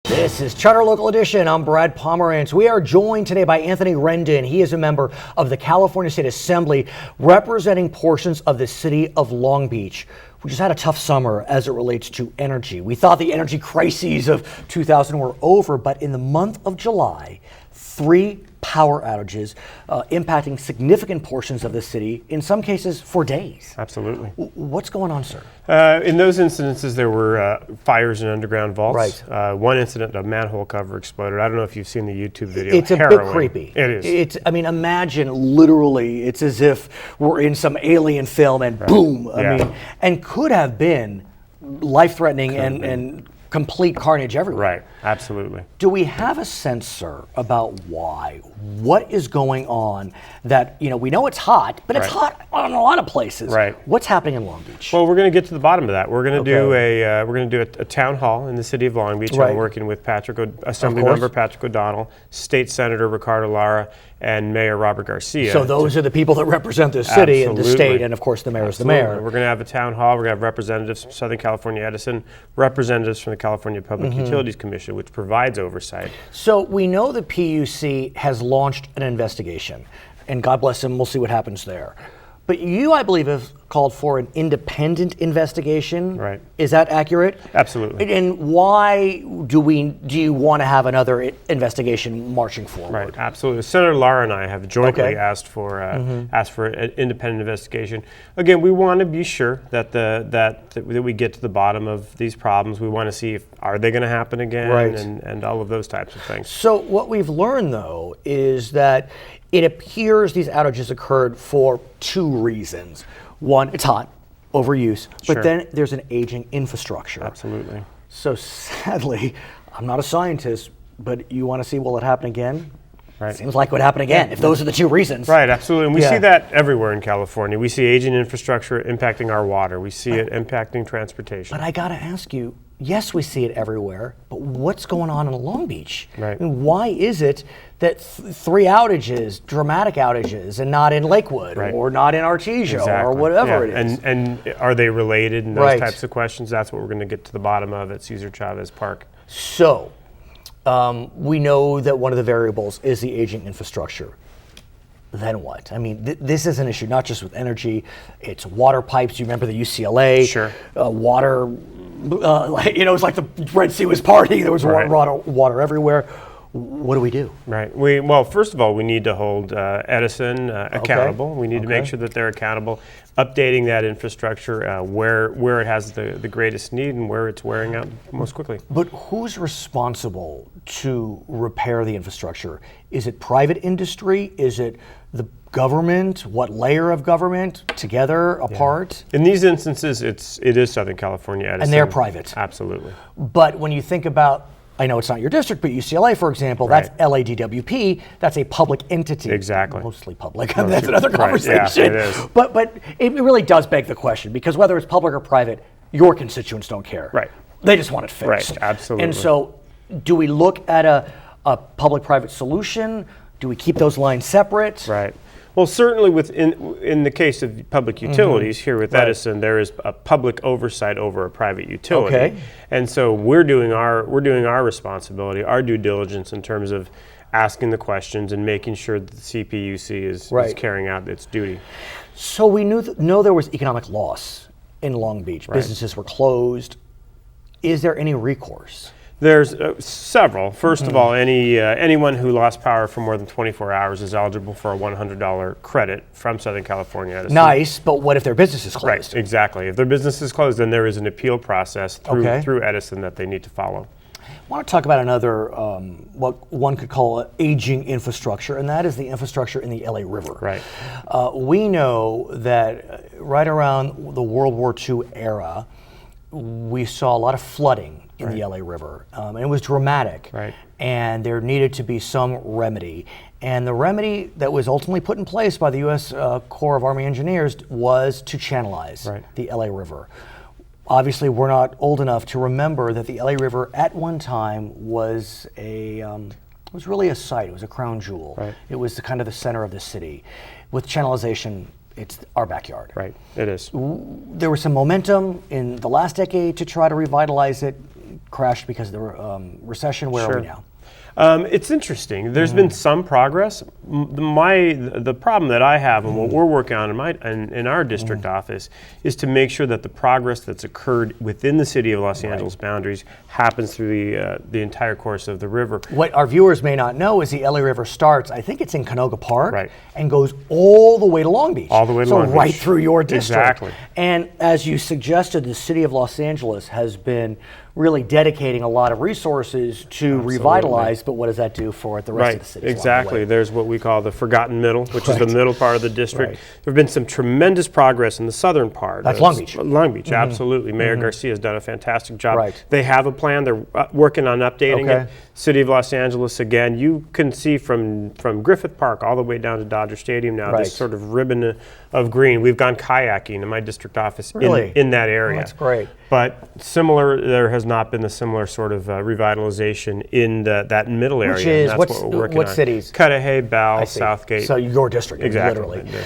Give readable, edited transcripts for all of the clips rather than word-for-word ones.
This is Charter Local Edition. I'm Brad Pomerantz. We are joined today by Anthony Rendon. He is a member of the California State Assembly representing portions of the city of Long Beach. We just had a tough summer as it relates to energy. We thought the energy crises of 2000 were over, but in the month of July, 3 power outages impacting significant portions of the city, in some cases for days. Absolutely. What's going on, sir? In those instances, there were fires in underground vaults. Right. One incident, a manhole cover exploded. I don't know if you've seen the YouTube video. It's a bit creepy. It is. Imagine literally, it's as if we're in some alien film and boom. And could have been life-threatening and complete carnage everywhere. Right, absolutely. Do we have a sense, sir, about why? What is going on that, we know it's hot, but it's hot on a lot of places. Right. What's happening in Long Beach? Well, we're going to get to the bottom of that. We're going to do a town hall in the city of Long Beach. Right. I'm working with Assemblymember Patrick O'Donnell, State Senator Ricardo Lara, and Mayor Robert Garcia. So those are the people that represent the city and the state, and of course the mayor is the mayor. We're going to have a town hall. We're going to have representatives from Southern California Edison, representatives from the California Public Utilities Commission, which provides oversight. So we know the PUC has launched an investigation, and God bless them, we'll see what happens there. But you, I believe, have called for an independent investigation. Right. Is that accurate? Absolutely. And why do you want to have another investigation marching forward? Right. Absolutely. Senator Lara and I have jointly asked for an independent investigation. Again, we want to be sure that we get to the bottom of these problems. We want to see are they going to happen again, and all of those types of things. So what we've learned, though, is that it appears these outages occurred for 2 reasons. One, it's hot, overuse, but then there's an aging infrastructure. Absolutely. So sadly, I'm not a scientist, but you want to see, will it happen again? Right. Seems like it would happen again if those are the 2 reasons. Right, absolutely. And we see that everywhere in California. We see aging infrastructure impacting our water. We see it impacting transportation. But I got to ask you, yes, we see it everywhere, but what's going on in Long Beach? Right. I mean, why is it that 3 outages, dramatic outages, and not in Lakewood or not in Artesia or whatever it is? And are they related and those types of questions? That's what we're going to get to the bottom of at Cesar Chavez Park. So we know that one of the variables is the aging infrastructure. Then what? I mean, this is an issue not just with energy. It's water pipes. You remember the UCLA? Sure. Water, it's like the Red Sea was partying. There was water everywhere. What do we do? Right. Well, first of all, we need to hold Edison accountable. We need to make sure that they're accountable, updating that infrastructure where it has the greatest need and where it's wearing out most quickly. But who's responsible to repair the infrastructure? Is it private industry? Is it the government? What layer of government? Together, apart? In these instances, it is Southern California Edison. And they're private. Absolutely. But when you think about, I know it's not your district, but UCLA, for example, that's LADWP. That's a public entity. Exactly. Mostly public. That's another conversation. Yeah, it is. But it really does beg the question, because whether it's public or private, your constituents don't care. Right. They just want it fixed. Right, absolutely. And so do we look at a public-private solution? Do we keep those lines separate? Right. Well, certainly in the case of public utilities here with Edison, there is a public oversight over a private utility. Okay. And so we're doing our responsibility, our due diligence in terms of asking the questions and making sure that the CPUC is carrying out its duty. So we know there was economic loss in Long Beach. Right. Businesses were closed. Is there any recourse? There's several. First of all, anyone who lost power for more than 24 hours is eligible for a $100 credit from Southern California Edison. Nice, but what if their business is closed? Right, exactly. If their business is closed, then there is an appeal process through Edison that they need to follow. I want to talk about another, what one could call aging infrastructure, and that is the infrastructure in the LA River. Right. We know that right around the World War II era, we saw a lot of flooding in the LA River, and it was dramatic. Right. And there needed to be some remedy. And the remedy that was ultimately put in place by the U.S. Corps of Army Engineers was to channelize the LA River. Obviously, we're not old enough to remember that the LA River at one time was really a site. It was a crown jewel. Right. It was kind of the center of the city. With channelization, it's our backyard. Right, it is. There was some momentum in the last decade to try to revitalize it. crashed because of the recession. Where are we now? It's interesting. There's been some progress. The problem that I have and what we're working on in our district office is to make sure that the progress that's occurred within the city of Los Angeles boundaries happens through the entire course of the river. What our viewers may not know is the LA River starts, I think it's in Canoga Park, and goes all the way to Long Beach. All the way to Long Beach. So right through your district. Exactly. And as you suggested, the city of Los Angeles has been really dedicating a lot of resources to revitalize, but what does that do for the rest of the city? Exactly. There's what we call the forgotten middle, which is the middle part of the district. There have been some tremendous progress in the southern part. That's Long Beach. Long Beach, absolutely. Mayor Garcia has done a fantastic job. They have a plan. They're working on updating it. City of Los Angeles, again, you can see from Griffith Park all the way down to Dodger Stadium now, this sort of ribbon of green. We've gone kayaking in my district office in that area. That's great. But there has not been the similar sort of revitalization in that middle area. Which is, and that's what we're working on. What cities? Cudahy, Bell, Southgate. So your district, exactly. Literally.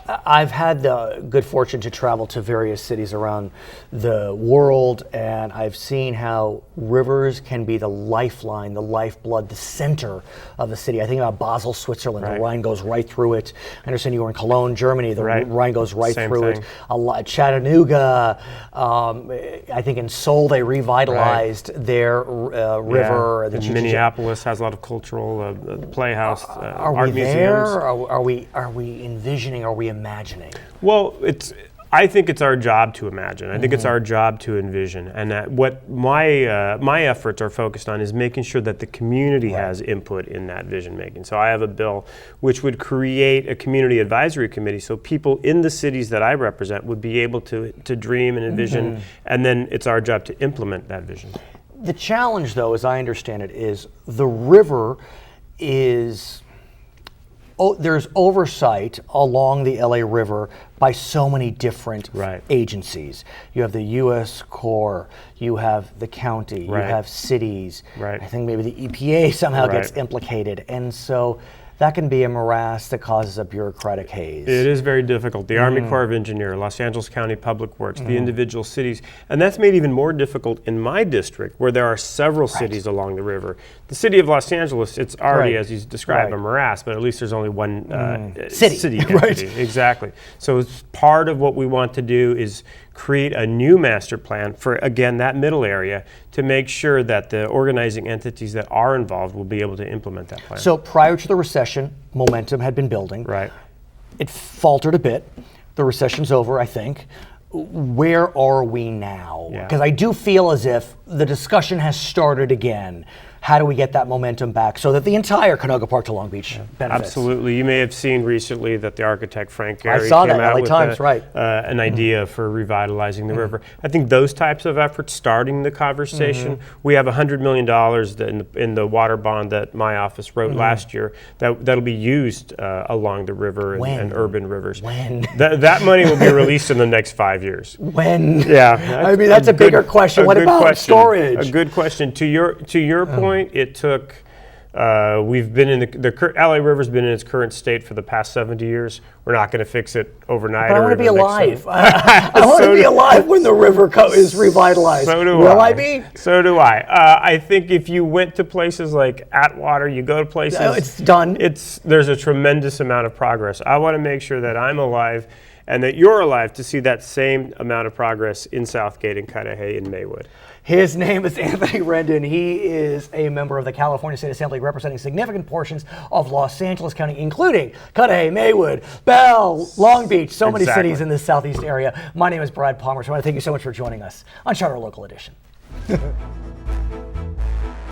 I've had the good fortune to travel to various cities around the world, and I've seen how rivers can be the lifeline, the lifeblood, the center of the city. I think about Basel, Switzerland. The Rhine goes right through it. I understand you were in Cologne, Germany. The Rhine goes right through it. A lot, Chattanooga. I think in Seoul they revitalized their river. Yeah. Minneapolis has a lot of cultural playhouse, are art we museums. There? Are we envisioning? Are we imagining? Well, I think it's our job to imagine. I think it's our job to envision. And what my efforts are focused on is making sure that the community has input in that vision making. So I have a bill which would create a community advisory committee so people in the cities that I represent would be able to dream and envision, and then it's our job to implement that vision. The challenge, though, as I understand it, is the river is... there's oversight along the LA River by so many different agencies. You have the U.S. Corps, you have the county, you have cities. I think maybe the EPA somehow gets implicated. And so that can be a morass that causes a bureaucratic haze. It is very difficult. The Army Corps of Engineers, Los Angeles County Public Works, the individual cities, and that's made even more difficult in my district where there are several cities along the river. The city of Los Angeles, it's already, as you described, a morass, but at least there's only one city entity. Exactly. So it's part of what we want to do is create a new master plan for, again, that middle area to make sure that the organizing entities that are involved will be able to implement that plan. So prior to the recession, momentum had been building. It faltered a bit. The recession's over, I think. Where are we now? Because I do feel as if the discussion has started again. How do we get that momentum back so that the entire Canoga Park to Long Beach benefits? Absolutely. You may have seen recently that the architect Frank Gehry I saw came that, out LA with Times, an idea for revitalizing the river. I think those types of efforts starting the conversation. We have $100 million in the water bond that my office wrote last year that'll be used along the river and urban rivers. When? That money will be released in the next 5 years. When? Yeah. I mean, that's a bigger question. What about storage? A good question. To your point, it took, we've been in the LA River's been in its current state for the past 70 years. We're not going to fix it overnight. But I want to be alive. I want to be alive when the river is revitalized. So do Will I be? So do I. I think if you went to places like Atwater, you go to places. No, it's done. There's a tremendous amount of progress. I want to make sure that I'm alive and that you're alive to see that same amount of progress in Southgate and Cudahy and Maywood. His name is Anthony Rendon. He is a member of the California State Assembly representing significant portions of Los Angeles County, including Cudahy, Maywood, Bell, Long Beach, so many cities in the southeast area. My name is Brad Palmer, so I want to thank you so much for joining us on Charter Local Edition.